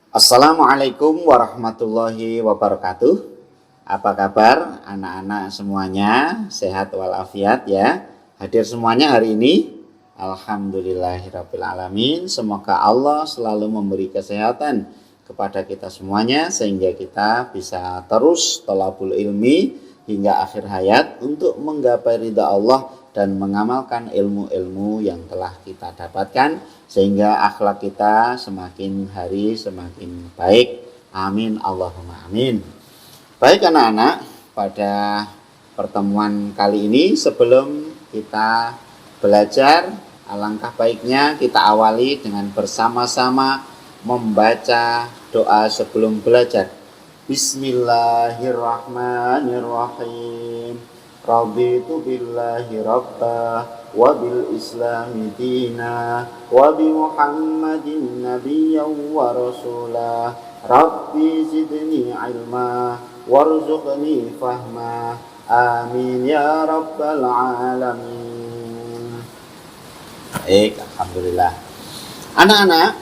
Assalamualaikum warahmatullahi wabarakatuh. Apa kabar anak-anak semuanya? Sehat walafiat ya. Hadir semuanya hari ini. Alhamdulillahirrabbilalamin. Semoga Allah selalu memberi kesehatan kepada kita semuanya sehingga kita bisa terus thalabul ilmi hingga akhir hayat untuk menggapai ridha Allah dan mengamalkan ilmu-ilmu yang telah kita dapatkan sehingga akhlak kita semakin hari semakin baik. Amin Allahumma amin. Baik anak-anak, pada pertemuan kali ini sebelum kita belajar, alangkah baiknya kita awali dengan bersama-sama membaca doa sebelum belajar. Bismillahirrahmanirrahim. Raditu billahi rabba wa bil islami dina wa bi muhammadin nabiyyan wa rasulah. Rabbi zidni ilma warzuqni fahma. Amin ya rabbal alamin. Baik, alhamdulillah. Anak-anak,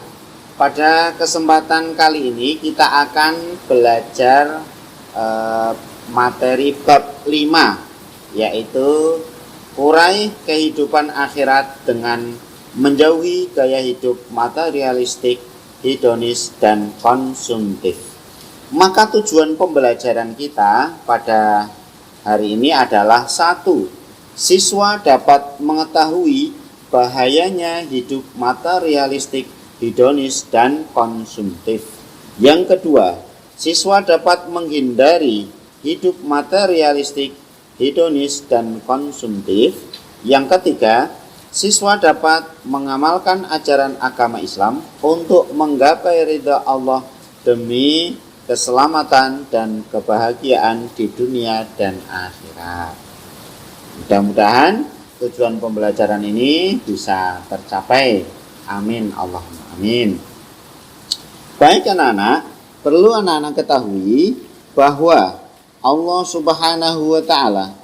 pada kesempatan kali ini kita akan belajar materi bab 5, yaitu urai kehidupan akhirat dengan menjauhi gaya hidup materialistik, hedonis, dan konsumtif. Maka tujuan pembelajaran kita pada hari ini adalah 1. Siswa dapat mengetahui bahayanya hidup materialistik, hedonis, dan konsumtif. Yang kedua, siswa dapat menghindari hidup materialistik, hedonis, dan konsumtif. Yang ketiga, siswa dapat mengamalkan ajaran agama Islam untuk menggapai ridha Allah demi keselamatan dan kebahagiaan di dunia dan akhirat. Mudah-mudahan tujuan pembelajaran ini bisa tercapai. Amin Allahumma amin. Baik anak-anak, perlu anak-anak ketahui bahwa Allah Subhanahu wa ta'ala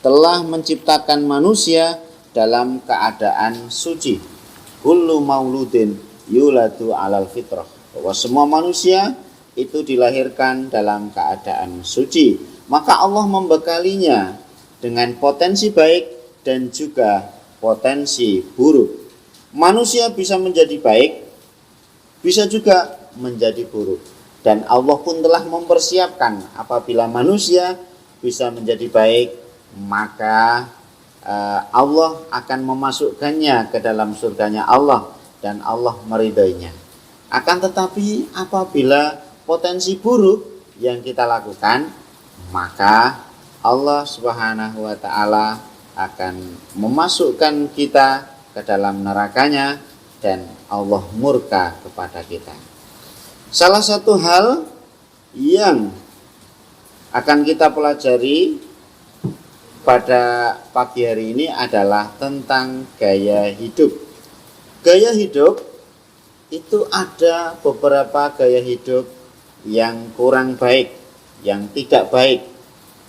telah menciptakan manusia dalam keadaan suci. Kullu mauludin yuladu alal fitrah. Bahwa semua manusia itu dilahirkan dalam keadaan suci. Maka Allah membekalinya dengan potensi baik dan juga potensi buruk. Manusia bisa menjadi baik, bisa juga menjadi buruk. Dan Allah pun telah mempersiapkan apabila manusia bisa menjadi baik, maka Allah akan memasukkannya ke dalam surganya Allah dan Allah meridainya. Akan tetapi apabila potensi buruk yang kita lakukan, maka Allah Subhanahu wa ta'ala akan memasukkan kita ke dalam nerakanya dan Allah murka kepada kita. Salah satu hal yang akan kita pelajari pada pagi hari ini adalah tentang gaya hidup. Gaya hidup itu ada beberapa gaya hidup yang kurang baik, yang tidak baik.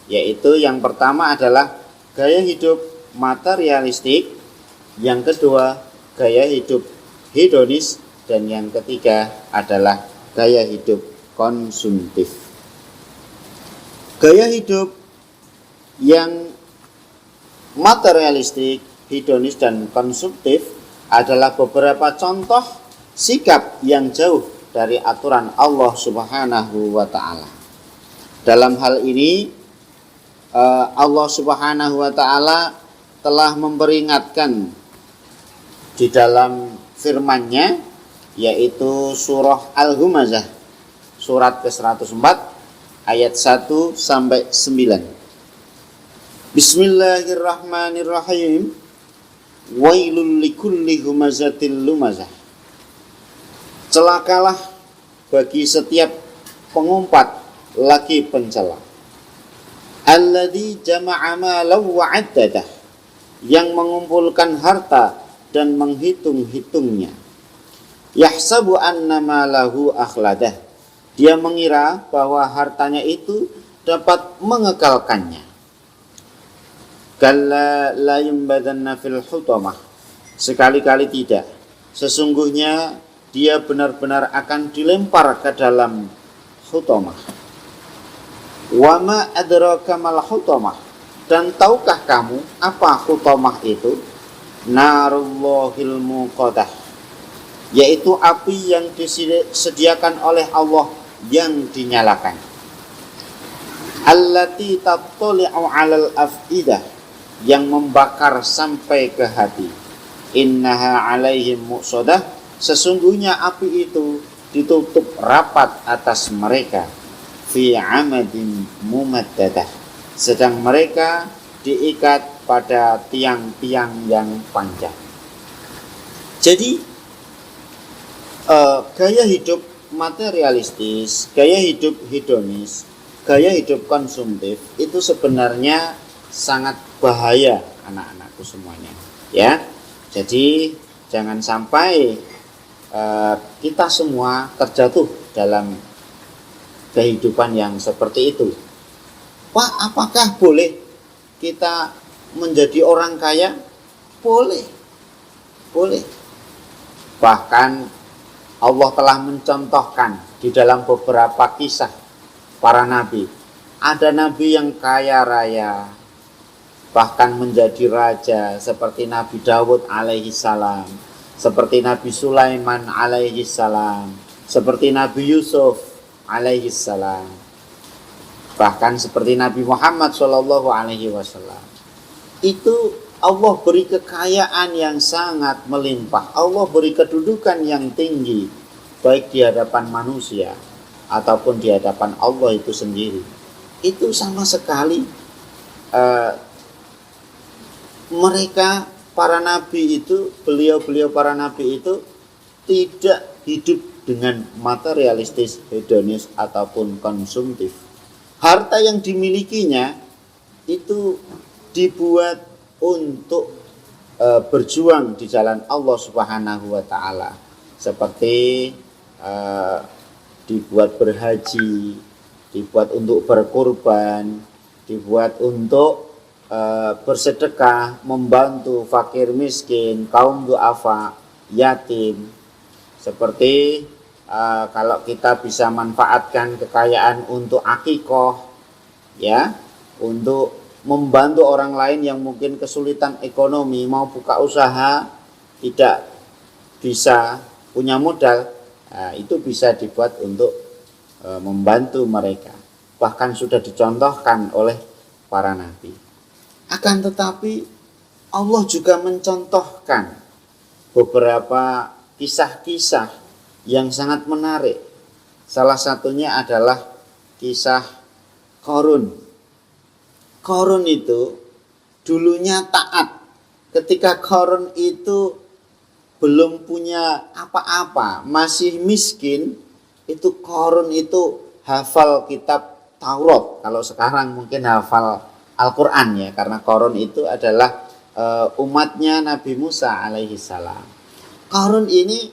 Yaitu yang pertama adalah gaya hidup materialistik, yang kedua gaya hidup hedonis, dan yang ketiga adalah gaya hidup konsumtif. Gaya hidup yang materialistik, hedonis, dan konsumtif adalah beberapa contoh sikap yang jauh dari aturan Allah Subhanahu wa ta'ala. Dalam hal ini Allah Subhanahu wa ta'ala telah memperingatkan di dalam firman-Nya, yaitu surah Al-Humazah, surat ke-104 ayat 1 sampai 9. Bismillahirrahmanirrahim. Wailul likulli humazatil lumazah. Celakalah bagi setiap pengumpat lagi pencela. Alladzi jama'a malan wa 'addadah, yang mengumpulkan harta dan menghitung-hitungnya. Yahsabu annama lahu akhladah, dia mengira bahwa hartanya itu dapat mengekalkannya. Kalla la yumbadanna fil hutamah, sekali-kali tidak. Sesungguhnya dia benar-benar akan dilempar ke dalam hutamah. Wa ma adraka mal hutamah, dan tahukah kamu apa hutamah itu? Narullahil muqadah, yaitu api yang disediakan oleh Allah yang dinyalakan. Allati tattali'u 'alal af'idah, yang membakar sampai ke hati. Innaha 'alaihim muqsadah, sesungguhnya api itu ditutup rapat atas mereka. Fi 'amadin mumaddadah, sedang mereka diikat pada tiang-tiang yang panjang. Jadi gaya hidup materialistis, gaya hidup hedonis, gaya hidup konsumtif itu sebenarnya sangat bahaya anak-anakku semuanya, ya. Jadi jangan sampai kita semua terjatuh dalam kehidupan yang seperti itu. Pak, apakah boleh kita menjadi orang kaya? Boleh. Boleh. Bahkan Allah telah mencontohkan di dalam beberapa kisah para nabi. Ada nabi yang kaya raya, bahkan menjadi raja, seperti Nabi Dawud alaihi salam, seperti Nabi Sulaiman alaihi salam, seperti Nabi Yusuf alaihi salam, bahkan seperti Nabi Muhammad sallallahu alaihi wasallam. Itu Allah beri kekayaan yang sangat melimpah, Allah beri kedudukan yang tinggi, baik di hadapan manusia ataupun di hadapan Allah itu sendiri. Itu sama sekali mereka para nabi itu, beliau-beliau para nabi itu tidak hidup dengan materialistis, hedonis ataupun konsumtif. Harta yang dimilikinya itu dibuat untuk berjuang di jalan Allah Subhanahu wa taala. Seperti dibuat berhaji, dibuat untuk berkurban, dibuat untuk bersedekah, membantu fakir miskin, kaum duafa, yatim. Seperti kalau kita bisa manfaatkan kekayaan untuk akikoh, ya, untuk membantu orang lain yang mungkin kesulitan ekonomi, mau buka usaha, tidak bisa punya modal, itu bisa dibuat untuk membantu mereka. Bahkan sudah dicontohkan oleh para nabi. Akan tetapi Allah juga mencontohkan beberapa kisah-kisah yang sangat menarik. Salah satunya adalah kisah Qarun. Qarun itu dulunya taat. Ketika Qarun itu belum punya apa-apa, masih miskin, itu Qarun itu hafal kitab Taurat. Kalau sekarang mungkin hafal Al-Quran, ya, karena Qarun itu adalah umatnya Nabi Musa alaihi salam. Qarun ini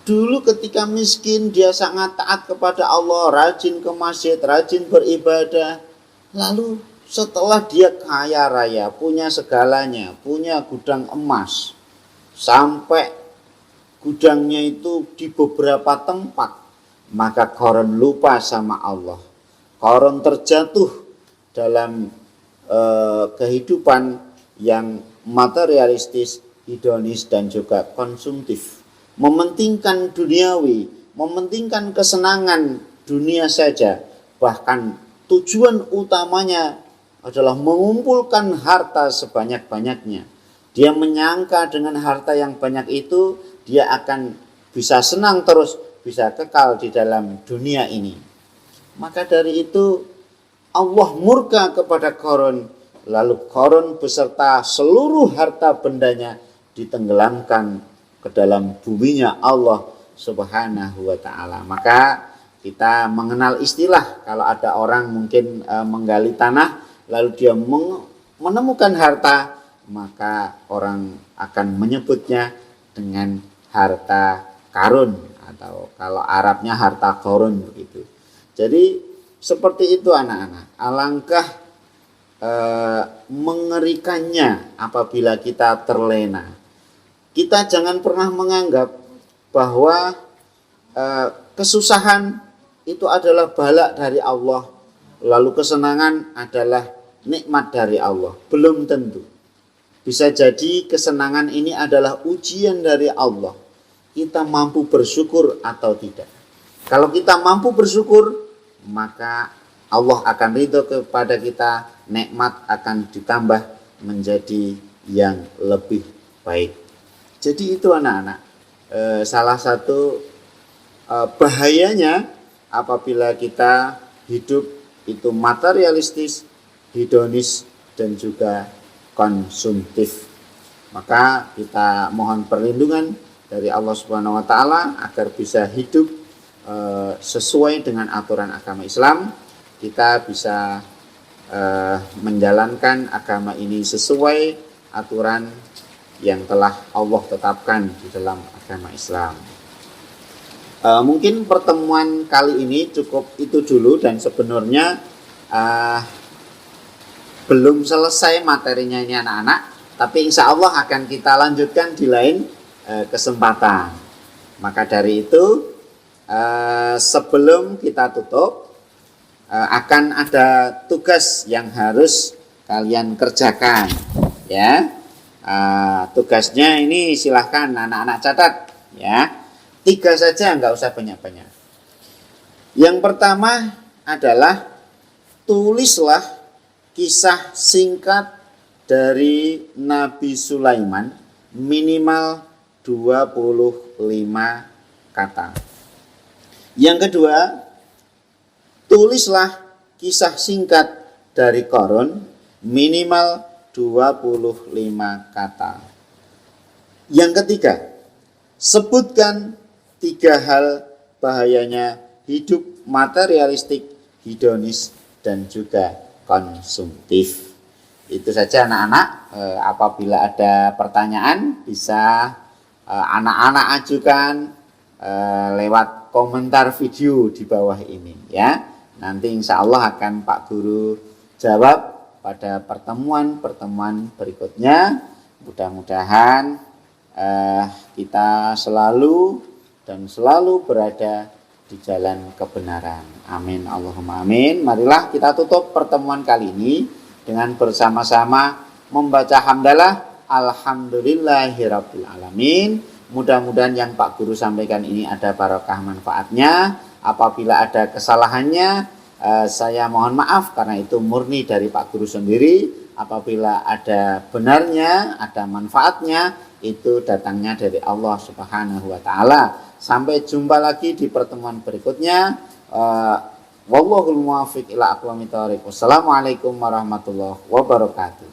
dulu ketika miskin dia sangat taat kepada Allah, rajin ke masjid, rajin beribadah. Lalu setelah dia kaya raya, punya segalanya, punya gudang emas, sampai gudangnya itu di beberapa tempat, maka Qarun lupa sama Allah. Qarun terjatuh dalam kehidupan yang materialistis, hedonis dan juga konsumtif, mementingkan duniawi, mementingkan kesenangan dunia saja, bahkan tujuan utamanya adalah mengumpulkan harta sebanyak-banyaknya. Dia menyangka dengan harta yang banyak itu dia akan bisa senang terus, bisa kekal di dalam dunia ini. Maka dari itu Allah murka kepada Qarun, lalu Qarun beserta seluruh harta bendanya ditenggelamkan ke dalam buminya Allah Subhanahu wa taala. Maka kita mengenal istilah, kalau ada orang mungkin menggali tanah lalu dia menemukan harta, maka orang akan menyebutnya dengan harta karun, atau kalau Arabnya harta Qarun begitu. Jadi seperti itu anak-anak. Alangkah mengerikannya apabila kita terlena. Kita jangan pernah menganggap bahwa kesusahan itu adalah bala dari Allah, lalu kesenangan adalah nikmat dari Allah. Belum tentu. Bisa jadi kesenangan ini adalah ujian dari Allah. Kita mampu bersyukur atau tidak. Kalau kita mampu bersyukur, maka Allah akan ridho kepada kita, nikmat akan ditambah menjadi yang lebih baik. Jadi itu anak-anak, salah satu bahayanya apabila kita hidup itu materialistis, hedonis, dan juga konsumtif. Maka kita mohon perlindungan dari Allah Subhanahu wa taala agar bisa hidup sesuai dengan aturan agama Islam. Kita bisa menjalankan agama ini sesuai aturan yang telah Allah tetapkan di dalam agama Islam. Mungkin pertemuan kali ini cukup itu dulu, dan sebenarnya belum selesai materinya ini anak-anak, tapi insya Allah akan kita lanjutkan di lain kesempatan. Maka dari itu sebelum kita tutup, akan ada tugas yang harus kalian kerjakan, ya. Tugasnya ini silahkan anak-anak catat, ya. 3 saja, nggak usah banyak-banyak. Yang pertama adalah tulislah kisah singkat dari Nabi Sulaiman minimal 25 kata. Yang kedua, tulislah kisah singkat dari Qarun minimal 25 kata. Yang ketiga, sebutkan 3 hal bahayanya hidup materialistik, hedonis, dan juga konsumtif. Itu saja anak-anak. Apabila ada pertanyaan bisa anak-anak ajukan lewat komentar video di bawah ini, ya. Nanti insya Allah akan Pak Guru jawab pada pertemuan berikutnya. Mudah-mudahan kita selalu berada di jalan kebenaran. Amin Allahumma amin. Marilah kita tutup pertemuan kali ini dengan bersama-sama membaca hamdalah alhamdulillahirabbil alamin. Mudah-mudahan yang Pak Guru sampaikan ini ada barokah manfaatnya. Apabila ada kesalahannya, saya mohon maaf karena itu murni dari Pak Guru sendiri. Apabila ada benarnya, ada manfaatnya, itu datangnya dari Allah Subhanahu wa taala. Sampai jumpa lagi di pertemuan berikutnya. Wallahul muwaffiq ila aqwamit thoriq. Wassalamualaikum warahmatullahi wabarakatuh.